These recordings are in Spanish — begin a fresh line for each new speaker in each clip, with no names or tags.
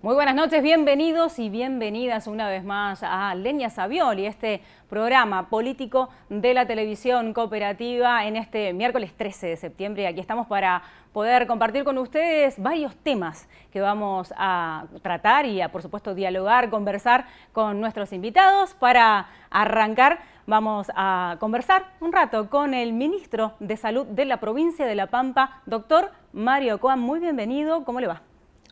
Muy buenas noches, bienvenidos y bienvenidas una vez más a Lenia Savioli, este programa político de la televisión cooperativa en este miércoles 13 de septiembre. Aquí estamos para poder compartir con ustedes varios temas que vamos a tratar y por supuesto dialogar, conversar con nuestros invitados. Para arrancar vamos a conversar un rato con el ministro de Salud de la provincia de La Pampa, doctor Mario Coan. Muy bienvenido, ¿cómo le va?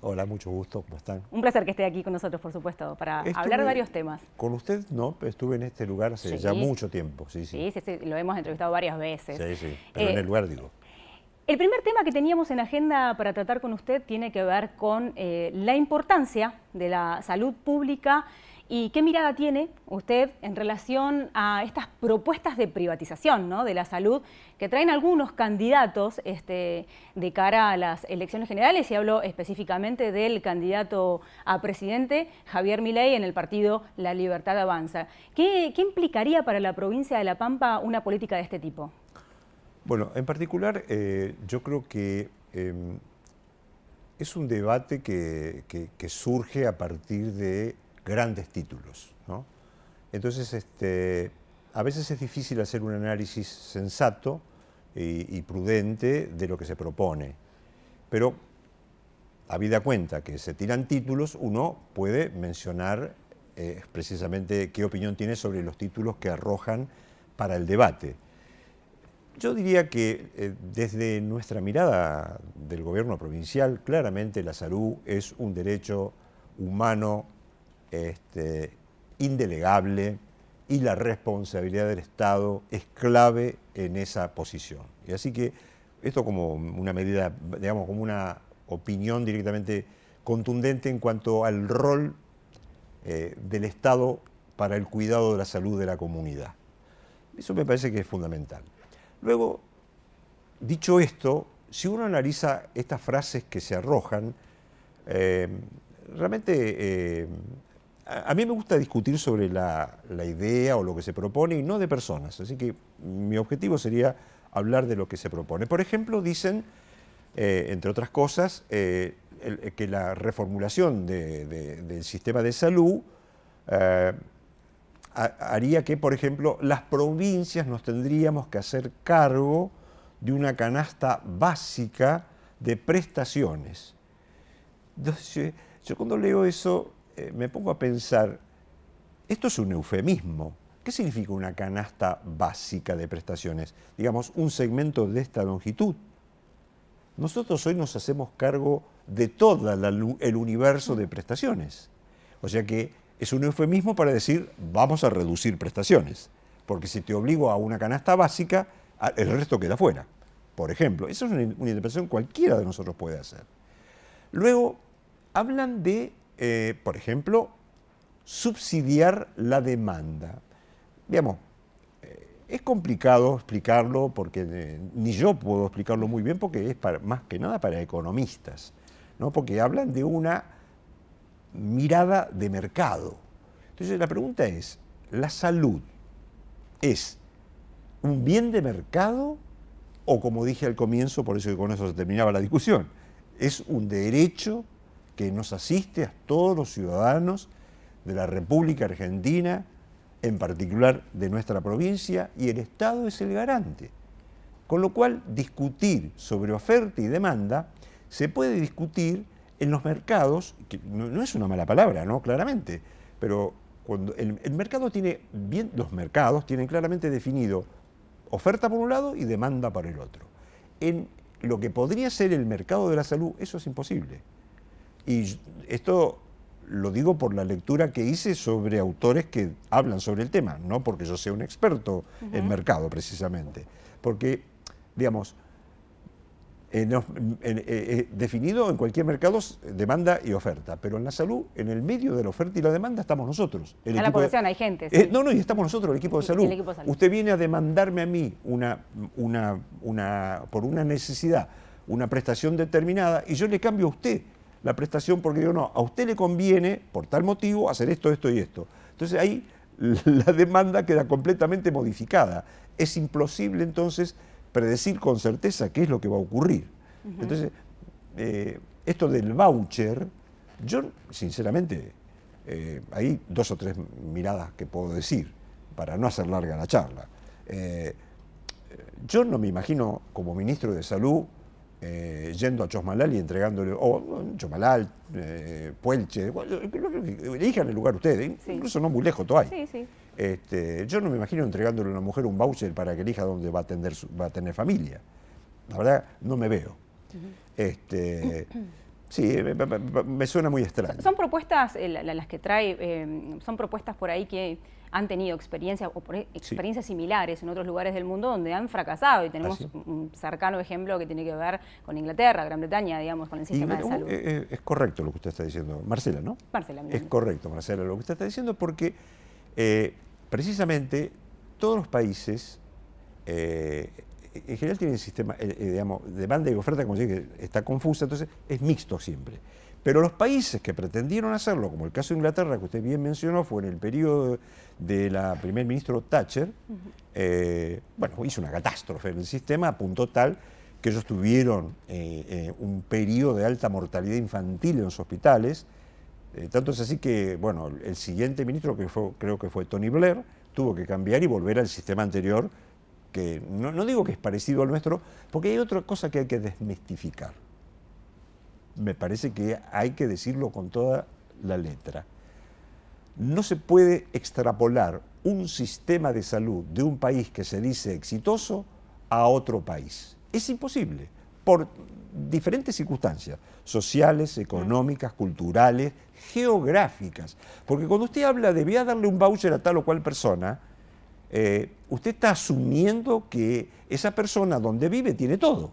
Hola, mucho gusto, ¿cómo están?
Un placer que esté aquí con nosotros, por supuesto, para hablar de varios temas.
Con usted no, estuve en este lugar hace ya mucho tiempo, sí.
Sí, lo hemos entrevistado varias veces.
Sí, pero en el lugar digo.
El primer tema que teníamos en agenda para tratar con usted tiene que ver con la importancia de la salud pública y qué mirada tiene usted en relación a estas propuestas de privatización, ¿no?, de la salud que traen algunos candidatos de cara a las elecciones generales, y hablo específicamente del candidato a presidente, Javier Milei, en el partido La Libertad Avanza. ¿Qué implicaría para la provincia de La Pampa una política de este tipo?
Bueno, en particular yo creo que es un debate que surge a partir de grandes títulos, ¿no? Entonces, a veces es difícil hacer un análisis sensato y prudente de lo que se propone, pero habida cuenta que se tiran títulos, uno puede mencionar precisamente qué opinión tiene sobre los títulos que arrojan para el debate. Yo diría que desde nuestra mirada del gobierno provincial, claramente la salud es un derecho humano indelegable, y la responsabilidad del Estado es clave en esa posición. Y así que esto como una medida, digamos, como una opinión directamente contundente en cuanto al rol del Estado para el cuidado de la salud de la comunidad. Eso me parece que es fundamental. Luego, dicho esto, si uno analiza estas frases que se arrojan, realmente a mí me gusta discutir sobre la idea o lo que se propone y no de personas. Así que mi objetivo sería hablar de lo que se propone. Por ejemplo, dicen, entre otras cosas, que la reformulación del sistema de salud haría que, por ejemplo, las provincias nos tendríamos que hacer cargo de una canasta básica de prestaciones. Entonces, yo cuando leo eso me pongo a pensar, esto es un eufemismo. ¿Qué significa una canasta básica de prestaciones? Digamos, un segmento de esta longitud. Nosotros hoy nos hacemos cargo de todo el universo de prestaciones. O sea que es un eufemismo para decir, vamos a reducir prestaciones. Porque si te obligo a una canasta básica, el resto queda fuera. Por ejemplo, esa es una interpretación que cualquiera de nosotros puede hacer. Luego, hablan de, por ejemplo, subsidiar la demanda. Digamos, es complicado explicarlo porque ni yo puedo explicarlo muy bien porque es más que nada para economistas, ¿no? Porque hablan de una mirada de mercado. Entonces la pregunta es, ¿la salud es un bien de mercado o, como dije al comienzo, por eso que con eso se terminaba la discusión, es un derecho que nos asiste a todos los ciudadanos de la República Argentina, en particular de nuestra provincia, y el Estado es el garante? Con lo cual, discutir sobre oferta y demanda se puede discutir en los mercados, que no es una mala palabra, ¿no?, claramente, pero cuando el mercado tiene bien, los mercados tienen claramente definido oferta por un lado y demanda por el otro. En lo que podría ser el mercado de la salud, eso es imposible. Y esto lo digo por la lectura que hice sobre autores que hablan sobre el tema, no porque yo sea un experto en mercado precisamente, porque, digamos, definido en cualquier mercado demanda y oferta, pero en la salud, en el medio de la oferta y la demanda estamos nosotros.
En la población hay gente. Sí.
Y estamos nosotros, el equipo de salud. Usted viene a demandarme a mí por una necesidad, una prestación determinada, y yo le cambio a usted la prestación porque digo, no, a usted le conviene, por tal motivo, hacer esto, esto y esto. Entonces ahí la demanda queda completamente modificada. Es imposible entonces predecir con certeza qué es lo que va a ocurrir. Entonces, esto del voucher Yo, sinceramente, hay 2 o 3 miradas que puedo decir, para no hacer larga la charla. Yo no me imagino como ministro de Salud yendo a Chosmalal y entregándole, o Chosmalal, Puelche, elijan el lugar ustedes, sí. Incluso no muy lejos todavía. Sí, sí. Yo no me imagino entregándole a una mujer un voucher para que elija dónde va a tener familia. La verdad, no me veo. Sí, me suena muy extraño.
Son propuestas, las que trae, son propuestas por ahí que han tenido experiencias o experiencias similares en otros lugares del mundo donde han fracasado, y tenemos un cercano ejemplo que tiene que ver con Inglaterra, Gran Bretaña, digamos, con el sistema de salud.
Es correcto lo que usted está diciendo, Marcela, ¿no?
Marcela.
Es correcto, Marcela, lo que usted está diciendo, porque precisamente todos los países en general tienen el sistema, digamos, demanda y oferta, como dije, está confusa, entonces es mixto siempre. Pero los países que pretendieron hacerlo, como el caso de Inglaterra, que usted bien mencionó, fue en el periodo de la primer ministro Thatcher, bueno, hizo una catástrofe en el sistema, a punto tal que ellos tuvieron un periodo de alta mortalidad infantil en los hospitales, tanto es así que, bueno, el siguiente ministro, que creo que fue Tony Blair, tuvo que cambiar y volver al sistema anterior, que no digo que es parecido al nuestro, porque hay otra cosa que hay que desmistificar. Me parece que hay que decirlo con toda la letra. No se puede extrapolar un sistema de salud de un país que se dice exitoso a otro país. Es imposible, por diferentes circunstancias, sociales, económicas, culturales, geográficas. Porque cuando usted habla de voy a darle un voucher a tal o cual persona, usted está asumiendo que esa persona donde vive tiene todo.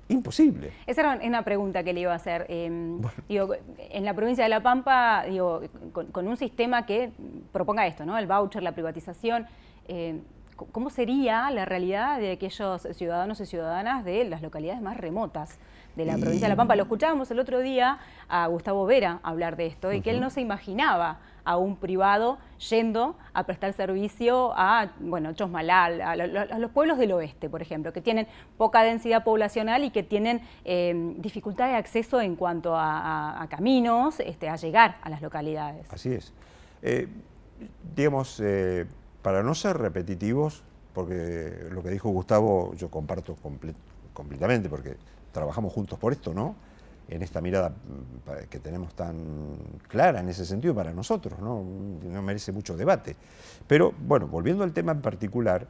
Imposible.
Esa era una pregunta que le iba a hacer. Bueno. Digo, en la provincia de La Pampa, digo, con un sistema que proponga esto, ¿no? El voucher, la privatización, ¿cómo sería la realidad de aquellos ciudadanos y ciudadanas de las localidades más remotas de la provincia de La Pampa? Lo escuchábamos el otro día a Gustavo Vera hablar de esto, y que él no se imaginaba a un privado yendo a prestar servicio a, bueno, Chosmalal, a los pueblos del oeste, por ejemplo, que tienen poca densidad poblacional y que tienen dificultad de acceso en cuanto a caminos, a llegar a las localidades.
Así es. Digamos, para no ser repetitivos, porque lo que dijo Gustavo yo comparto completamente, porque trabajamos juntos por esto, ¿no? En esta mirada que tenemos tan clara en ese sentido para nosotros, ¿no? No merece mucho debate. Pero, bueno, volviendo al tema en particular,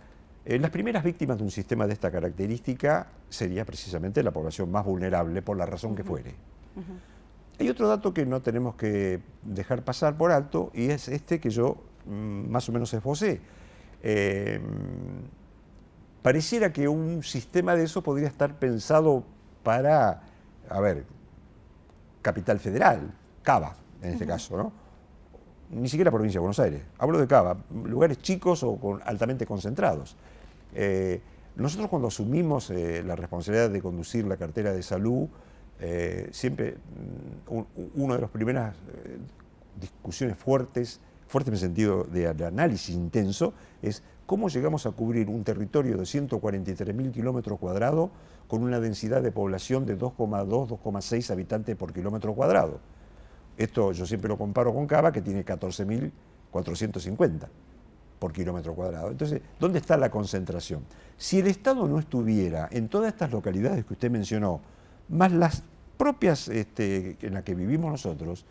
las primeras víctimas de un sistema de esta característica sería precisamente la población más vulnerable, por la razón que fuere. Hay otro dato que no tenemos que dejar pasar por alto, y es este que yo más o menos esbocé. Pareciera que un sistema de eso podría estar pensado para, a ver, Capital Federal, Cava, en este caso, ¿no? Ni siquiera provincia de Buenos Aires. Hablo de Cava, lugares chicos o altamente concentrados. Nosotros cuando asumimos la responsabilidad de conducir la cartera de salud, siempre una de las primeras discusiones fuertes en el sentido de análisis intenso, es cómo llegamos a cubrir un territorio de 143.000 kilómetros cuadrados con una densidad de población de 2,2, 2,6 habitantes por kilómetro cuadrado. Esto yo siempre lo comparo con Cava, que tiene 14.450 por kilómetro cuadrado. Entonces, ¿dónde está la concentración? Si el Estado no estuviera en todas estas localidades que usted mencionó, más las propias en las que vivimos nosotros,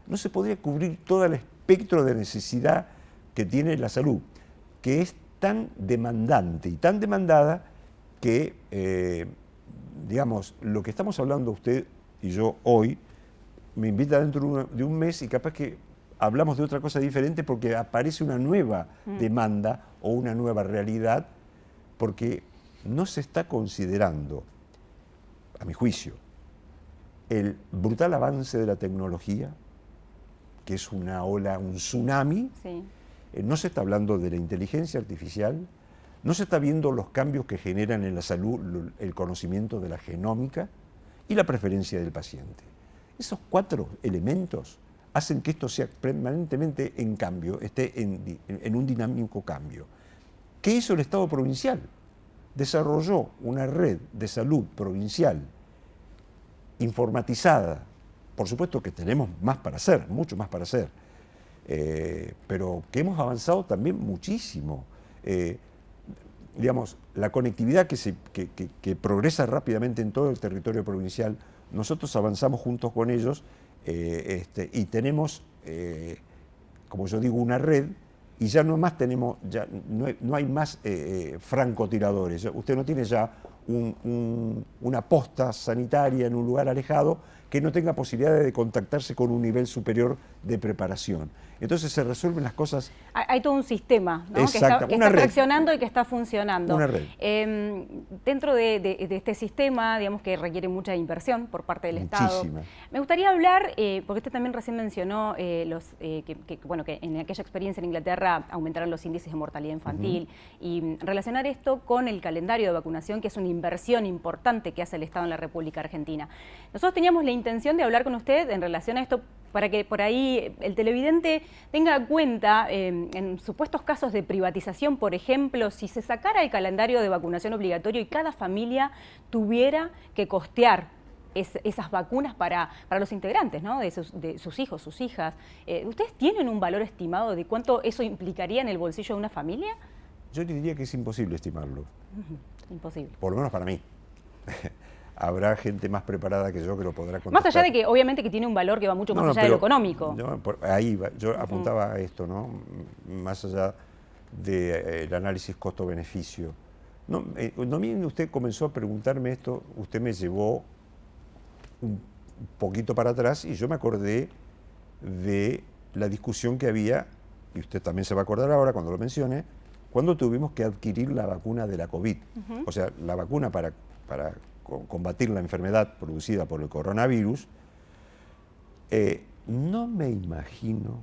no se podría cubrir todo el espectro de necesidad que tiene la salud, que es tan demandante y tan demandada que, digamos, lo que estamos hablando usted y yo hoy, me invita dentro de un mes y capaz que hablamos de otra cosa diferente porque aparece una nueva demanda o una nueva realidad, porque no se está considerando, a mi juicio, el brutal avance de la tecnología, que es una ola, un tsunami. Sí. No se está hablando de la inteligencia artificial, no se está viendo los cambios que generan en la salud el conocimiento de la genómica y la preferencia del paciente. Esos 4 elementos hacen que esto sea permanentemente en cambio, esté en un dinámico cambio. ¿Qué hizo el Estado provincial? Desarrolló una red de salud provincial informatizada. Por supuesto que tenemos más para hacer, mucho más para hacer, pero que hemos avanzado también muchísimo. Digamos, la conectividad que progresa rápidamente en todo el territorio provincial, nosotros avanzamos juntos con ellos y tenemos, como yo digo, una red, y ya no más tenemos, ya no hay más francotiradores. Usted no tiene ya una posta sanitaria en un lugar alejado que no tenga posibilidad de contactarse con un nivel superior de preparación. Entonces se resuelven las cosas.
Hay todo un sistema, ¿no?
Exacto,
que está reaccionando y que está funcionando.
Una red.
Dentro de este sistema, digamos que requiere mucha inversión por parte del Estado. Me gustaría hablar, porque usted también recién mencionó bueno, que en aquella experiencia en Inglaterra aumentaron los índices de mortalidad infantil, y relacionar esto con el calendario de vacunación, que es una inversión importante que hace el Estado en la República Argentina. Nosotros teníamos la intención de hablar con usted en relación a esto, para que por ahí el televidente tenga cuenta, en supuestos casos de privatización, por ejemplo, si se sacara el calendario de vacunación obligatorio y cada familia tuviera que costear esas vacunas para los integrantes, ¿no? de sus hijos, sus hijas. ¿Ustedes tienen un valor estimado de cuánto eso implicaría en el bolsillo de una familia?
Yo diría que es imposible estimarlo.
Imposible.
Por lo menos para mí. Habrá gente más preparada que yo que lo podrá contestar.
Más allá de que obviamente que tiene un valor que va mucho más allá de lo económico.
Ahí va, yo apuntaba a esto, ¿no? Más allá del análisis costo-beneficio. No bien usted comenzó a preguntarme esto, usted me llevó un poquito para atrás y yo me acordé de la discusión que había, y usted también se va a acordar ahora cuando lo mencione, cuando tuvimos que adquirir la vacuna de la COVID. O sea, la vacuna para combatir la enfermedad producida por el coronavirus. No me imagino,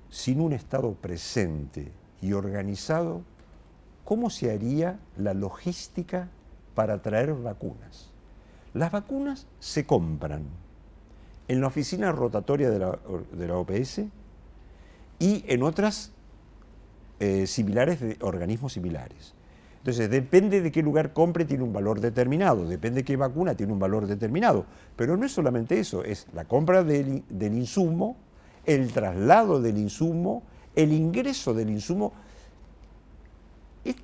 sin un Estado presente y organizado, cómo se haría la logística para traer vacunas. Las vacunas se compran en la oficina rotatoria de la OPS y en otras similares de organismos similares. Entonces, depende de qué lugar compre, tiene un valor determinado, depende de qué vacuna, tiene un valor determinado. Pero no es solamente eso, es la compra del insumo, el traslado del insumo, el ingreso del insumo. Es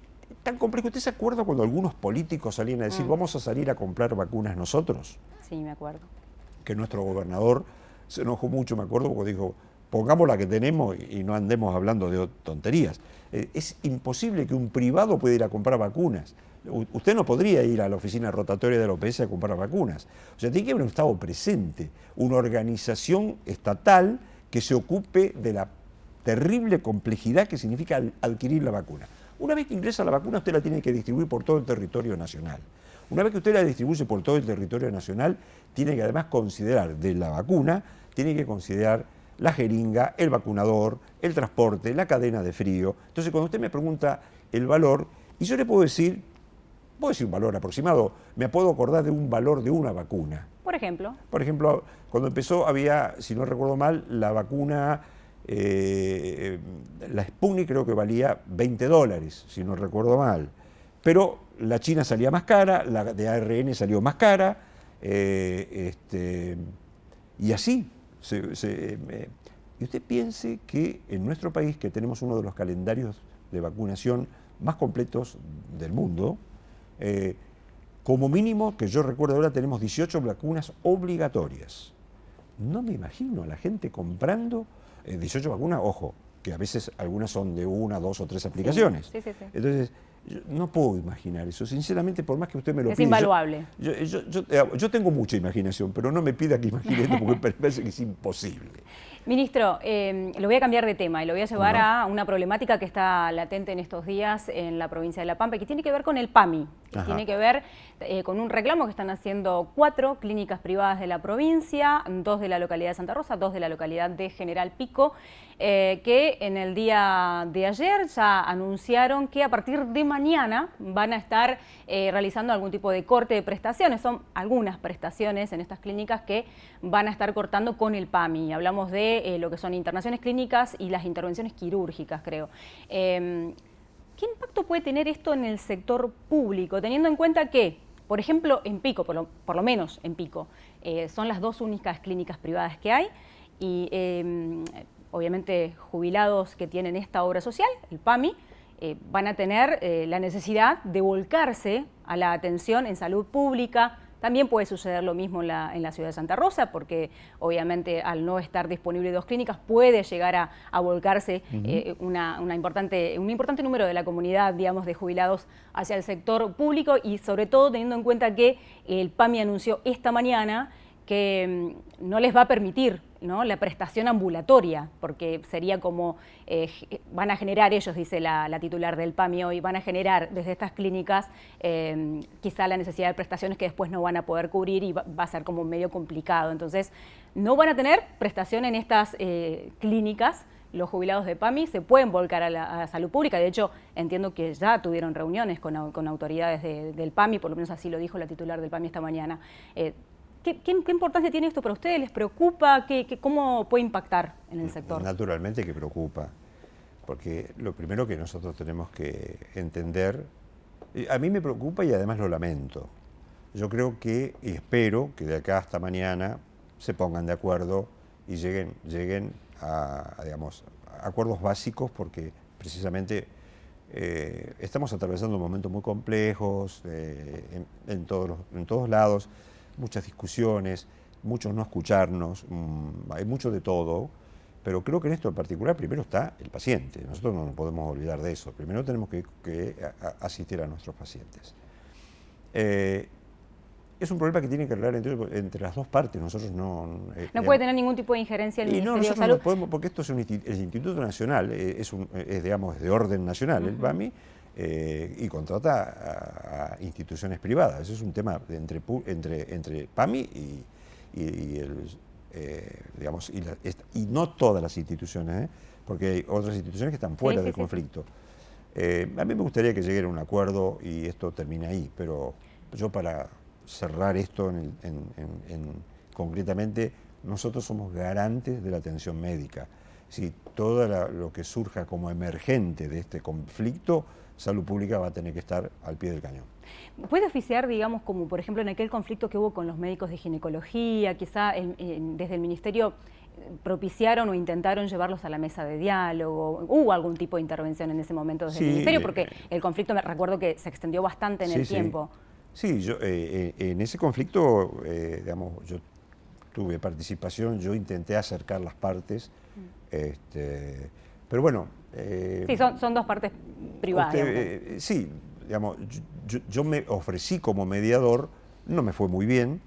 tan complejo. ¿Usted se acuerda cuando algunos políticos salían a decir, vamos a salir a comprar vacunas nosotros?
Sí, me acuerdo.
Que nuestro gobernador se enojó mucho, me acuerdo, porque dijo, pongamos la que tenemos y no andemos hablando de tonterías. Es imposible que un privado pueda ir a comprar vacunas. Usted no podría ir a la oficina rotatoria de la OPS a comprar vacunas. O sea, tiene que haber un Estado presente, una organización estatal que se ocupe de la terrible complejidad que significa adquirir la vacuna. Una vez que ingresa la vacuna, usted la tiene que distribuir por todo el territorio nacional. Una vez que usted la distribuye por todo el territorio nacional, tiene que además considerar de la vacuna, tiene que considerar la jeringa, el vacunador, el transporte, la cadena de frío. Entonces, cuando usted me pregunta el valor, y yo le puedo decir un valor aproximado, me puedo acordar de un valor de una vacuna.
Por ejemplo.
Por ejemplo, cuando empezó había, si no recuerdo mal, la vacuna, la Sputnik creo que valía $20, si no recuerdo mal. Pero la China salía más cara, la de ARN salió más cara, y así. Y usted piense que en nuestro país, que tenemos uno de los calendarios de vacunación más completos del mundo, como mínimo, que yo recuerdo ahora, tenemos 18 vacunas obligatorias. No me imagino a la gente comprando 18 vacunas, ojo, que a veces algunas son de 1, 2 o 3 aplicaciones.
Sí.
Entonces, yo no puedo imaginar eso, sinceramente, por más que usted me lo pida.
Es invaluable.
Yo tengo mucha imaginación, pero no me pida que imagine esto porque me parece que es imposible.
Ministro, lo voy a cambiar de tema y lo voy a llevar a una problemática que está latente en estos días en la provincia de La Pampa, que tiene que ver con el PAMI, que tiene que ver con un reclamo que están haciendo 4 clínicas privadas de la provincia, 2 de la localidad de Santa Rosa, 2 de la localidad de General Pico, que en el día de ayer ya anunciaron que a partir de mañana van a estar realizando algún tipo de corte de prestaciones. Son algunas prestaciones en estas clínicas que van a estar cortando con el PAMI. Hablamos de lo que son internaciones clínicas y las intervenciones quirúrgicas, creo. ¿Qué impacto puede tener esto en el sector público, teniendo en cuenta que Por ejemplo, en Pico, por lo menos en Pico, son las 2 únicas clínicas privadas que hay y obviamente jubilados que tienen esta obra social, el PAMI, van a tener la necesidad de volcarse a la atención en salud pública. También puede suceder lo mismo en la ciudad de Santa Rosa, porque obviamente al no estar disponible 2 clínicas puede llegar a volcarse un importante número de la comunidad, digamos, de jubilados hacia el sector público y sobre todo teniendo en cuenta que el PAMI anunció esta mañana que no les va a permitir, ¿no?, la prestación ambulatoria, porque sería como, van a generar ellos, dice la titular del PAMI hoy, van a generar desde estas clínicas quizá la necesidad de prestaciones que después no van a poder cubrir y va a ser como medio complicado. Entonces, no van a tener prestación en estas clínicas. Los jubilados de PAMI se pueden volcar a la salud pública. De hecho, entiendo que ya tuvieron reuniones con autoridades del PAMI, por lo menos así lo dijo la titular del PAMI esta mañana. ¿Qué importancia tiene esto para ustedes? ¿Les preocupa? ¿Cómo puede impactar en el sector?
Naturalmente que preocupa, porque lo primero que nosotros tenemos que entender, a mí me preocupa y además lo lamento. Yo creo que, y espero que de acá hasta mañana se pongan de acuerdo y lleguen a digamos, acuerdos básicos, porque precisamente estamos atravesando momentos muy complejos en todos lados. Muchas discusiones, muchos no escucharnos, hay mucho de todo, pero creo que en esto en particular primero está el paciente. Nosotros no nos podemos olvidar de eso. Primero tenemos que asistir a nuestros pacientes. Es un problema que tiene que arreglar entre las 2 partes. Nosotros no
puede tener ningún tipo de injerencia el Ministerio de Salud.
No podemos, porque esto es el Instituto Nacional, digamos, de orden nacional, el PAMI, y contrata a instituciones privadas. Eso es un tema entre PAMI y no todas las instituciones, porque hay otras instituciones que están fuera del conflicto. A mí me gustaría que lleguen a un acuerdo y esto termine ahí, pero yo, para cerrar esto concretamente, nosotros somos garantes de la atención médica. Si todo lo que surja como emergente de este conflicto, Salud Pública va a tener que estar al pie del cañón.
¿Puede oficiar, digamos, como por ejemplo en aquel conflicto que hubo con los médicos de ginecología, quizá desde el Ministerio propiciaron o intentaron llevarlos a la mesa de diálogo? ¿Hubo algún tipo de intervención en ese momento desde el Ministerio? Porque el conflicto, me recuerdo que se extendió bastante en el tiempo.
Sí, yo, en ese conflicto, digamos, yo tuve participación, yo intenté acercar las partes, pero bueno...
sí, son 2 partes privadas.
Sí, digamos, yo me ofrecí como mediador, no me fue muy bien,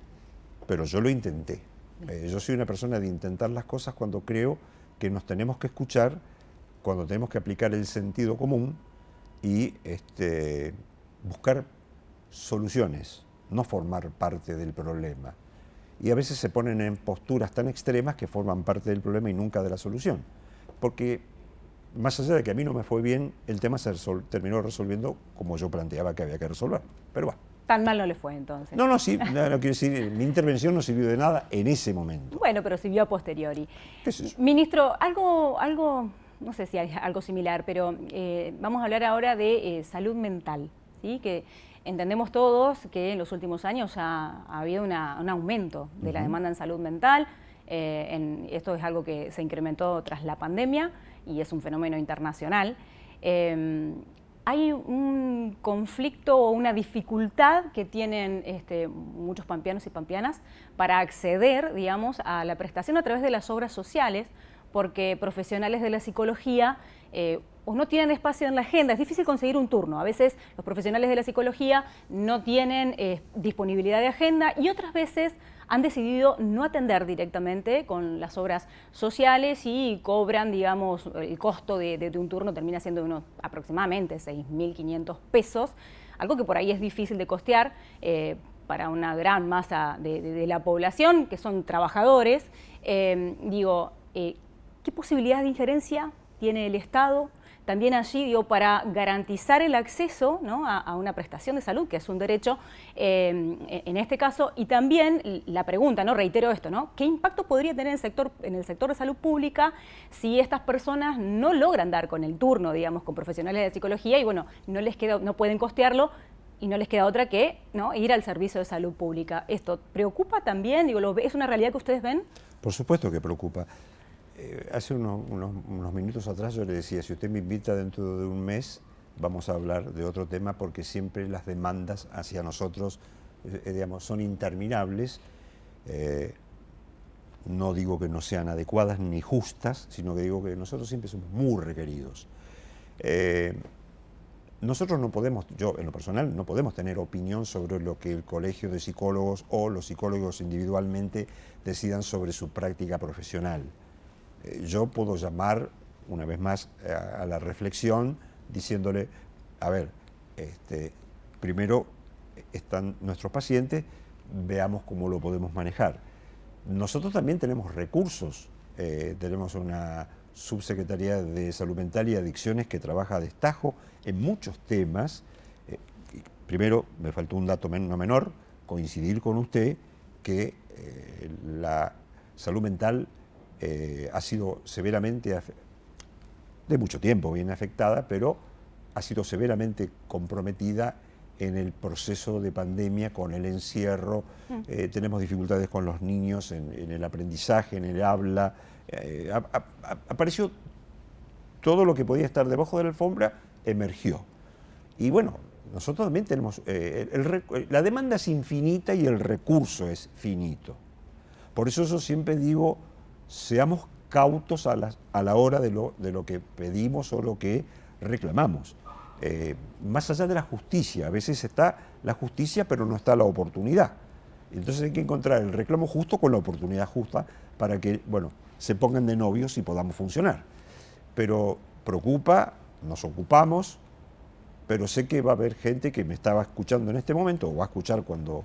pero yo lo intenté. Yo soy una persona de intentar las cosas cuando creo que nos tenemos que escuchar, cuando tenemos que aplicar el sentido común y buscar soluciones, no formar parte del problema. Y a veces se ponen en posturas tan extremas que forman parte del problema y nunca de la solución. Porque más allá de que a mí no me fue bien, el tema se terminó resolviendo como yo planteaba que había que resolver. Pero bueno.
Tan mal no le fue entonces.
No, sí, no quiero decir, mi intervención no sirvió de nada en ese momento.
Bueno, pero sirvió a posteriori.
¿Qué es eso?
Ministro, algo, no sé si hay algo similar, pero vamos a hablar ahora de salud mental, ¿sí? Que entendemos todos que en los últimos años ha habido un aumento de la demanda en salud mental. Esto es algo que se incrementó tras la pandemia y es un fenómeno internacional. Hay un conflicto o una dificultad que tienen muchos pampeanos y pampeanas para acceder, digamos, a la prestación a través de las obras sociales, porque profesionales de la psicología o no tienen espacio en la agenda, es difícil conseguir un turno. A veces los profesionales de la psicología no tienen disponibilidad de agenda y otras veces han decidido no atender directamente con las obras sociales y cobran, digamos, el costo de un turno termina siendo unos aproximadamente 6.500 pesos, algo que por ahí es difícil de costear para una gran masa de la población, que son trabajadores. ¿Qué posibilidades de injerencia tiene el Estado también allí, para garantizar el acceso, ¿no?, a una prestación de salud, que es un derecho en este caso? Y también la pregunta, ¿no?, reitero esto, ¿no?, ¿qué impacto podría tener en el sector de salud pública si estas personas no logran dar con el turno, digamos, con profesionales de psicología y, bueno, no pueden costearlo? y no les queda otra que, ¿no?, ir al servicio de salud pública. ¿Esto preocupa también? Digo, ¿es una realidad que ustedes ven?
Por supuesto que preocupa. Hace unos minutos atrás yo le decía, si usted me invita dentro de un mes, vamos a hablar de otro tema, porque siempre las demandas hacia nosotros, digamos, son interminables. No digo que no sean adecuadas ni justas, sino que digo que nosotros siempre somos muy requeridos. Nosotros no podemos, yo en lo personal, no podemos tener opinión sobre lo que el colegio de psicólogos o los psicólogos individualmente decidan sobre su práctica profesional. Yo puedo llamar, una vez más, a la reflexión diciéndole, a ver, primero están nuestros pacientes, veamos cómo lo podemos manejar. Nosotros también tenemos recursos, tenemos una subsecretaría de Salud Mental y Adicciones que trabaja a destajo en muchos temas. Primero, me faltó un dato no menor, coincidir con usted que la salud mental ha sido severamente, de mucho tiempo viene afectada, pero ha sido severamente comprometida en el proceso de pandemia con el encierro. Tenemos dificultades con los niños en el aprendizaje, en el habla. Apareció todo lo que podía estar debajo de la alfombra, emergió. Y bueno, nosotros también tenemos, la demanda es infinita y el recurso es finito. Por eso yo siempre digo, seamos cautos a la hora de lo que pedimos o lo que reclamamos. Más allá de la justicia, a veces está la justicia pero no está la oportunidad. Entonces hay que encontrar el reclamo justo con la oportunidad justa para que, bueno, se pongan de novios y podamos funcionar. Pero preocupa, nos ocupamos, pero sé que va a haber gente que me estaba escuchando en este momento, o va a escuchar cuando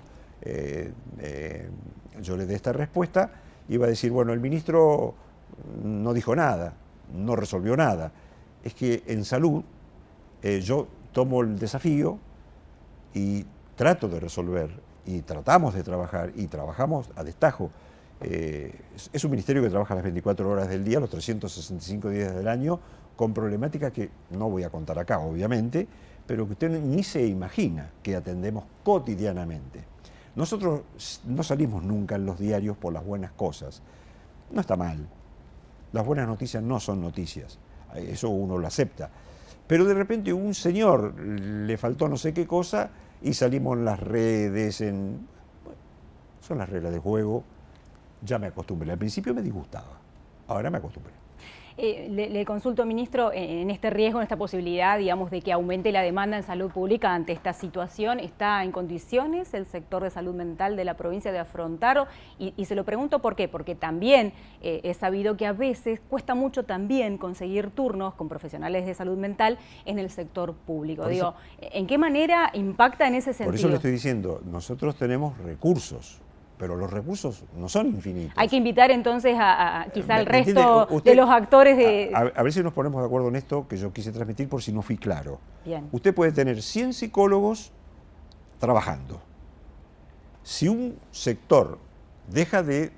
yo le dé esta respuesta, y va a decir, bueno, el ministro no dijo nada, no resolvió nada. Es que en salud yo tomo el desafío y trato de resolver, y tratamos de trabajar, y trabajamos a destajo. Es un ministerio que trabaja las 24 horas del día, los 365 días del año, con problemáticas que no voy a contar acá, obviamente, pero que usted ni se imagina que atendemos cotidianamente. Nosotros no salimos nunca en los diarios por las buenas cosas. No está mal. Las buenas noticias no son noticias. Eso uno lo acepta. Pero de repente un señor le faltó no sé qué cosa y salimos en las redes, son las reglas del juego. Ya me acostumbré. Al principio me disgustaba, ahora me acostumbré.
Le consulto, ministro, en este riesgo, en esta posibilidad, digamos, de que aumente la demanda en salud pública ante esta situación, ¿está en condiciones el sector de salud mental de la provincia de afrontarlo? Y se lo pregunto ¿por qué? Porque también he sabido que a veces cuesta mucho también conseguir turnos con profesionales de salud mental en el sector público. Digo, ¿en qué manera impacta en ese sentido?
Por eso le estoy diciendo, nosotros tenemos recursos, pero los recursos no son infinitos.
Hay que invitar entonces quizá al resto de los actores de...
A ver si nos ponemos de acuerdo en esto que yo quise transmitir por si no fui claro.
Bien.
Usted puede tener 100 psicólogos trabajando. Si un sector deja de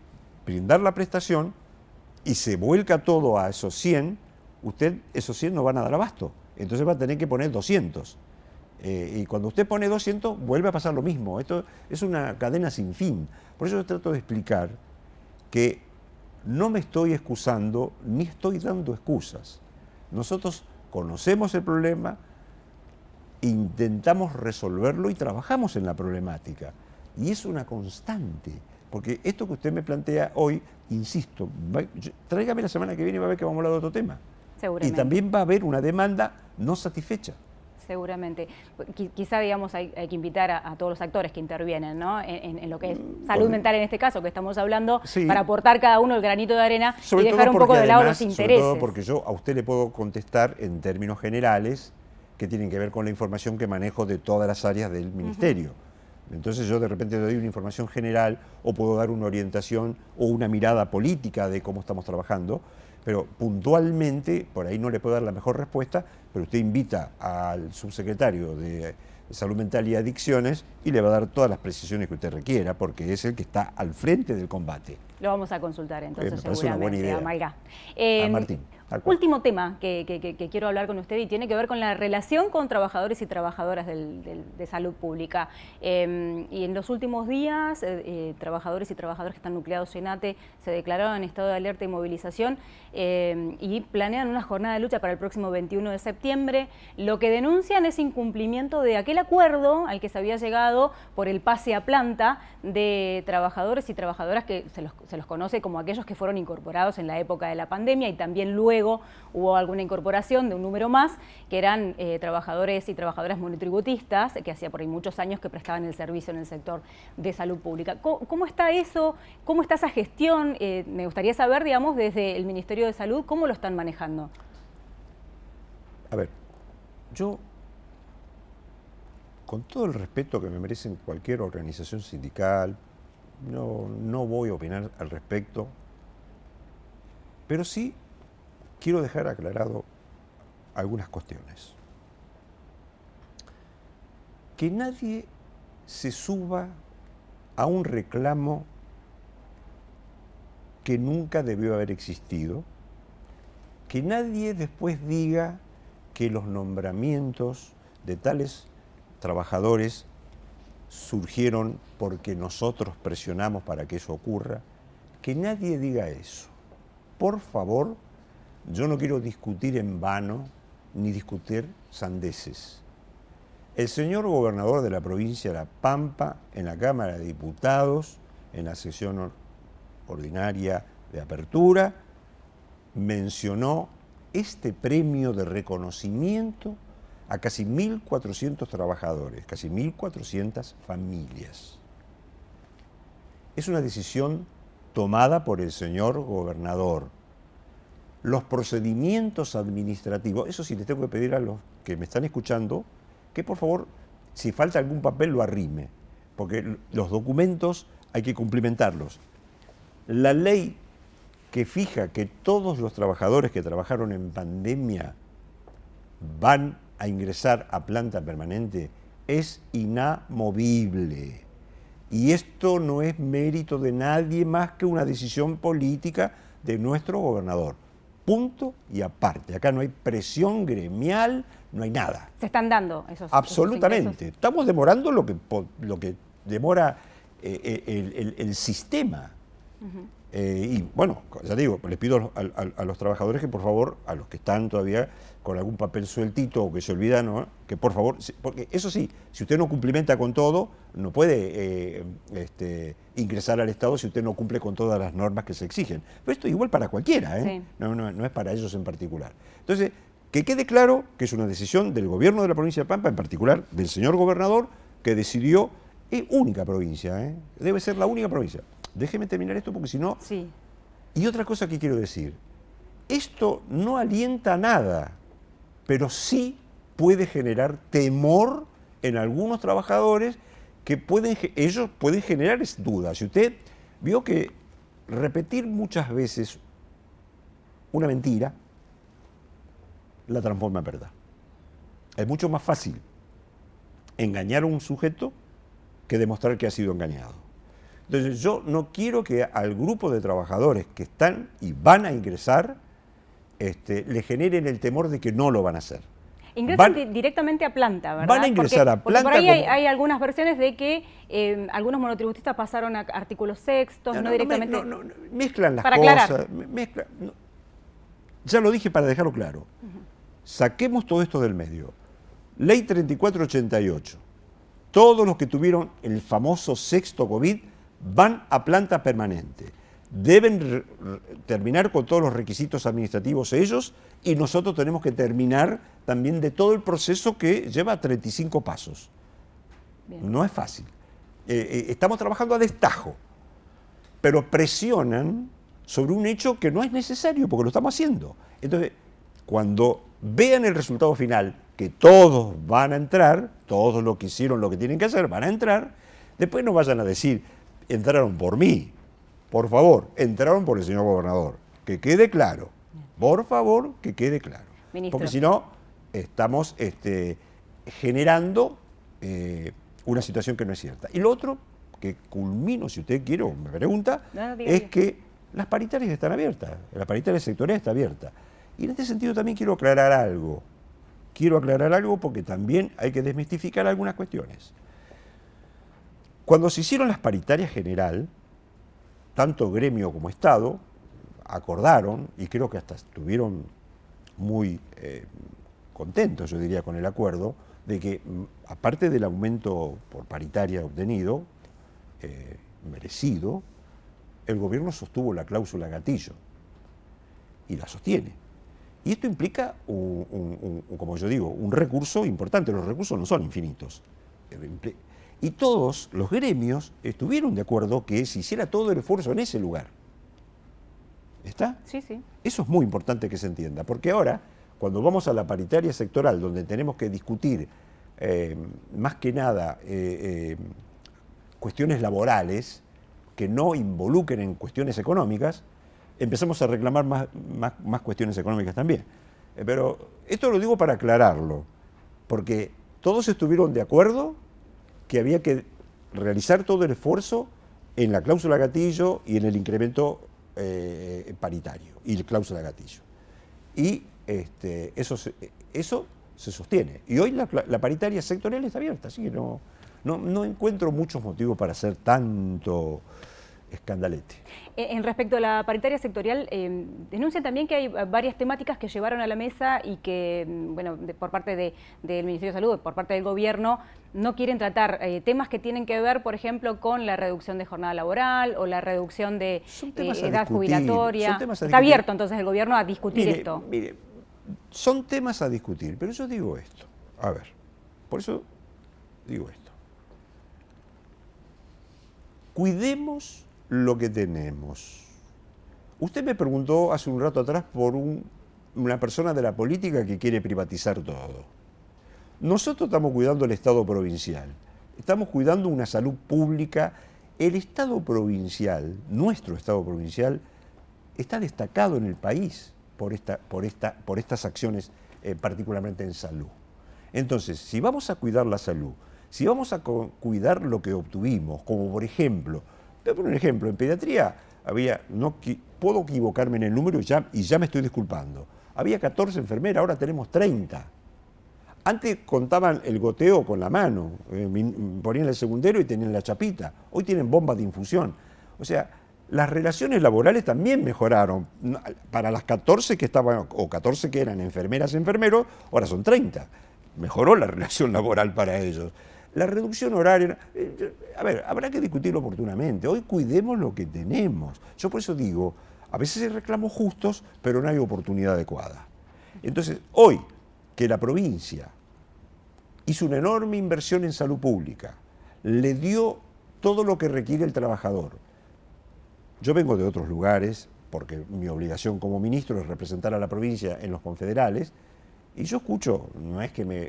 brindar la prestación y se vuelca todo a esos 100, esos 100 no van a dar abasto. Entonces va a tener que poner 200. Y cuando usted pone 200, vuelve a pasar lo mismo. Esto es una cadena sin fin. Por eso yo trato de explicar que no me estoy excusando ni estoy dando excusas. Nosotros conocemos el problema, intentamos resolverlo y trabajamos en la problemática. Y es una constante. Porque esto que usted me plantea hoy, insisto, tráigame la semana que viene y va a ver que vamos a hablar de otro tema.
Seguramente.
Y también va a haber una demanda no satisfecha.
Seguramente. Quizá, digamos, hay que invitar a todos los actores que intervienen, ¿no?, en lo que es salud mental en este caso, que estamos hablando, sí, para aportar cada uno el granito de arena y dejar un poco de lado los intereses.
Sobre todo porque yo a usted le puedo contestar en términos generales que tienen que ver con la información que manejo de todas las áreas del ministerio. Entonces yo de repente doy una información general o puedo dar una orientación o una mirada política de cómo estamos trabajando, pero puntualmente, por ahí no le puedo dar la mejor respuesta, pero usted invita al subsecretario de Salud Mental y Adicciones y le va a dar todas las precisiones que usted requiera, porque es el que está al frente del combate.
Lo vamos a consultar entonces
me parece una buena
seguramente
idea.
a Malgá.
A Martín.
Último tema que quiero hablar con usted y tiene que ver con la relación con trabajadores y trabajadoras de salud pública. Y en los últimos días, trabajadores y trabajadoras que están nucleados en ATE se declararon en estado de alerta y movilización y planean una jornada de lucha para el próximo 21 de septiembre. Lo que denuncian es incumplimiento de aquel acuerdo al que se había llegado por el pase a planta de trabajadores y trabajadoras que se los conoce como aquellos que fueron incorporados en la época de la pandemia y también luego hubo alguna incorporación de un número más, que eran trabajadores y trabajadoras monotributistas, que hacía por ahí muchos años que prestaban el servicio en el sector de salud pública. ¿Cómo está eso? ¿Cómo está esa gestión? Me gustaría saber, digamos, desde el Ministerio de Salud, ¿cómo lo están manejando?
A ver, yo, con todo el respeto que me merecen cualquier organización sindical, no voy a opinar al respecto, pero sí quiero dejar aclarado algunas cuestiones. Que nadie se suba a un reclamo que nunca debió haber existido, que nadie después diga que los nombramientos de tales trabajadores surgieron porque nosotros presionamos para que eso ocurra, que nadie diga eso. Por favor, yo no quiero discutir en vano ni discutir sandeces. El señor gobernador de la provincia de La Pampa, en la Cámara de Diputados, en la sesión ordinaria de apertura, mencionó este premio de reconocimiento a casi 1.400 trabajadores, casi 1.400 familias. Es una decisión tomada por el señor gobernador. Los procedimientos administrativos, eso sí les tengo que pedir a los que me están escuchando, que por favor, si falta algún papel, lo arrime, porque los documentos hay que cumplimentarlos. La ley que fija que todos los trabajadores que trabajaron en pandemia van a ingresar a planta permanente es inamovible. Y esto no es mérito de nadie más que una decisión política de nuestro gobernador. Punto y aparte. Acá no hay presión gremial, no hay nada.
¿Se están dando esos
Absolutamente. Estamos demorando lo que demora el sistema. Y bueno, ya digo, les pido a los trabajadores que por favor, a los que están todavía con algún papel sueltito o que se olvidan, ¿no?, que por favor, porque eso sí, si usted no cumplimenta con todo, no puede ingresar al Estado si usted no cumple con todas las normas que se exigen. Pero esto es igual para cualquiera, ¿eh? Sí. No es para ellos en particular. Entonces, que quede claro que es una decisión del gobierno de la provincia de Pampa, en particular del señor gobernador, que decidió, es única provincia, debe ser la única provincia. Déjeme terminar esto porque si no...
Sí.
Y otra cosa que quiero decir, esto no alienta a nada, pero sí puede generar temor en algunos trabajadores que ellos pueden generar dudas. Si usted vio que repetir muchas veces una mentira la transforma en verdad. Es mucho más fácil engañar a un sujeto que demostrar que ha sido engañado. Entonces yo no quiero que al grupo de trabajadores que están y van a ingresar le generen el temor de que no lo van a hacer.
Ingresan directamente a planta, ¿verdad?
Van a ingresar a planta.
Porque por ahí hay algunas versiones de que algunos monotributistas pasaron a artículos sextos, no directamente...
Mezclan las
para
cosas.
Aclarar.
Ya lo dije para dejarlo claro. Saquemos todo esto del medio. Ley 3488. Todos los que tuvieron el famoso sexto COVID van a planta permanente. Deben terminar con todos los requisitos administrativos ellos y nosotros tenemos que terminar también de todo el proceso que lleva 35 pasos. Bien. No es fácil. Estamos trabajando a destajo, pero presionan sobre un hecho que no es necesario porque lo estamos haciendo. Entonces, cuando vean el resultado final, que todos van a entrar, todos los que hicieron lo que tienen que hacer van a entrar, después no vayan a decir, entraron por mí. Por favor, entraron por el señor gobernador. Que quede claro. Por favor, que quede claro.
Ministro.
Porque si no, estamos generando una situación que no es cierta. Y lo otro, que culmino, si usted quiere o me pregunta, es que las paritarias están abiertas, la paritaria sectorial está abierta. Y en este sentido también quiero aclarar algo. Quiero aclarar algo porque también hay que desmistificar algunas cuestiones. Cuando se hicieron las paritarias general, tanto gremio como Estado acordaron, y creo que hasta estuvieron muy contentos, yo diría, con el acuerdo, de que aparte del aumento por paritaria obtenido, merecido, el gobierno sostuvo la cláusula gatillo y la sostiene. Y esto implica, como yo digo, un recurso importante. Los recursos no son infinitos. Y todos los gremios estuvieron de acuerdo que se hiciera todo el esfuerzo en ese lugar. ¿Está?
Sí, sí.
Eso es muy importante que se entienda, porque ahora, cuando vamos a la paritaria sectoral, donde tenemos que discutir más que nada cuestiones laborales que no involucren en cuestiones económicas, empezamos a reclamar más cuestiones económicas también. Pero esto lo digo para aclararlo, porque todos estuvieron de acuerdo que había que realizar todo el esfuerzo en la cláusula gatillo y en el incremento paritario y la cláusula gatillo. Y eso se sostiene. Y hoy la paritaria sectorial está abierta, así que no encuentro muchos motivos para hacer tanto escandalete.
En respecto a la paritaria sectorial, denuncian también que hay varias temáticas que llevaron a la mesa y que, bueno, por parte del Ministerio de Salud, por parte del Gobierno, no quieren tratar temas que tienen que ver, por ejemplo, con la reducción de jornada laboral o la reducción de edad jubilatoria. Está abierto entonces el Gobierno a discutir esto.
Mire, son temas a discutir, pero yo digo esto. A ver, por eso digo esto. Cuidemos lo que tenemos. Usted me preguntó hace un rato atrás por una persona de la política que quiere privatizar todo. Nosotros estamos cuidando el Estado provincial, estamos cuidando una salud pública. El Estado provincial, nuestro Estado provincial, está destacado en el país por estas acciones, particularmente en salud. Entonces, si vamos a cuidar la salud, si vamos a cuidar lo que obtuvimos, como por ejemplo, te voy a poner un ejemplo, en pediatría había, puedo equivocarme en el número y ya me estoy disculpando, había 14 enfermeras, ahora tenemos 30. Antes contaban el goteo con la mano, ponían el segundero y tenían la chapita, hoy tienen bombas de infusión. O sea, las relaciones laborales también mejoraron. Para las 14 que estaban, o 14 que eran enfermeras, enfermeros, ahora son 30. Mejoró la relación laboral para ellos. La reducción horaria, a ver, habrá que discutirlo oportunamente. Hoy cuidemos lo que tenemos. Yo por eso digo, a veces hay reclamos justos, pero no hay oportunidad adecuada. Entonces, hoy que la provincia hizo una enorme inversión en salud pública, le dio todo lo que requiere el trabajador. Yo vengo de otros lugares, porque mi obligación como ministro es representar a la provincia en los confederales, y yo escucho,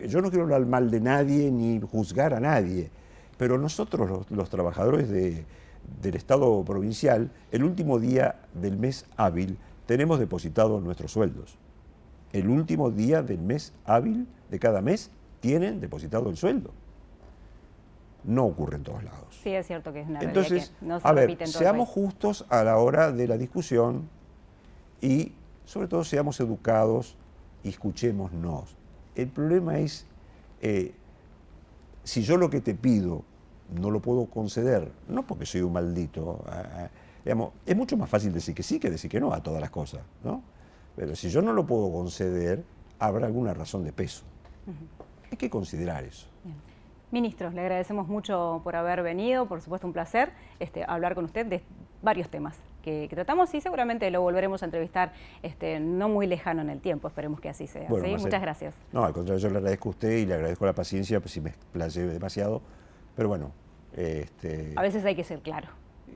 yo no quiero hablar mal de nadie ni juzgar a nadie, pero nosotros los trabajadores del Estado provincial, el último día del mes hábil, tenemos depositados nuestros sueldos. El último día del mes hábil de cada mes tienen depositado el sueldo. No ocurre en todos lados.
Sí, es cierto que es una
realidad. Entonces,
que no se repite en todo
seamos
el país.
justos a la hora de la discusión y, sobre todo, seamos educados y escuchémonos. El problema es, si yo lo que te pido no lo puedo conceder, no porque soy un maldito, digamos, es mucho más fácil decir que sí que decir que no a todas las cosas, ¿no? Pero si yo no lo puedo conceder, habrá alguna razón de peso. Hay que considerar eso.
Bien. Ministro, le agradecemos mucho por haber venido, por supuesto un placer hablar con usted de varios temas que tratamos y seguramente lo volveremos a entrevistar no muy lejano en el tiempo, esperemos que así sea.
Bueno,
¿sí? Muchas gracias.
No, al contrario, yo le agradezco a usted y le agradezco la paciencia, pues si me explayé demasiado, pero bueno.
A veces hay que ser claro.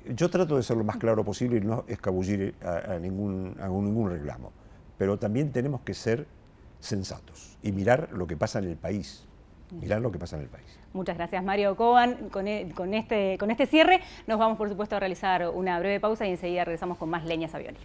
Yo trato de ser lo más claro posible y no escabullir a ningún reclamo, pero también tenemos que ser sensatos y mirar lo que pasa en el país. Mirar lo que pasa en el país.
Muchas gracias, Mario Coban. Con este cierre nos vamos, por supuesto, a realizar una breve pausa y enseguida regresamos con más Leña Savioli.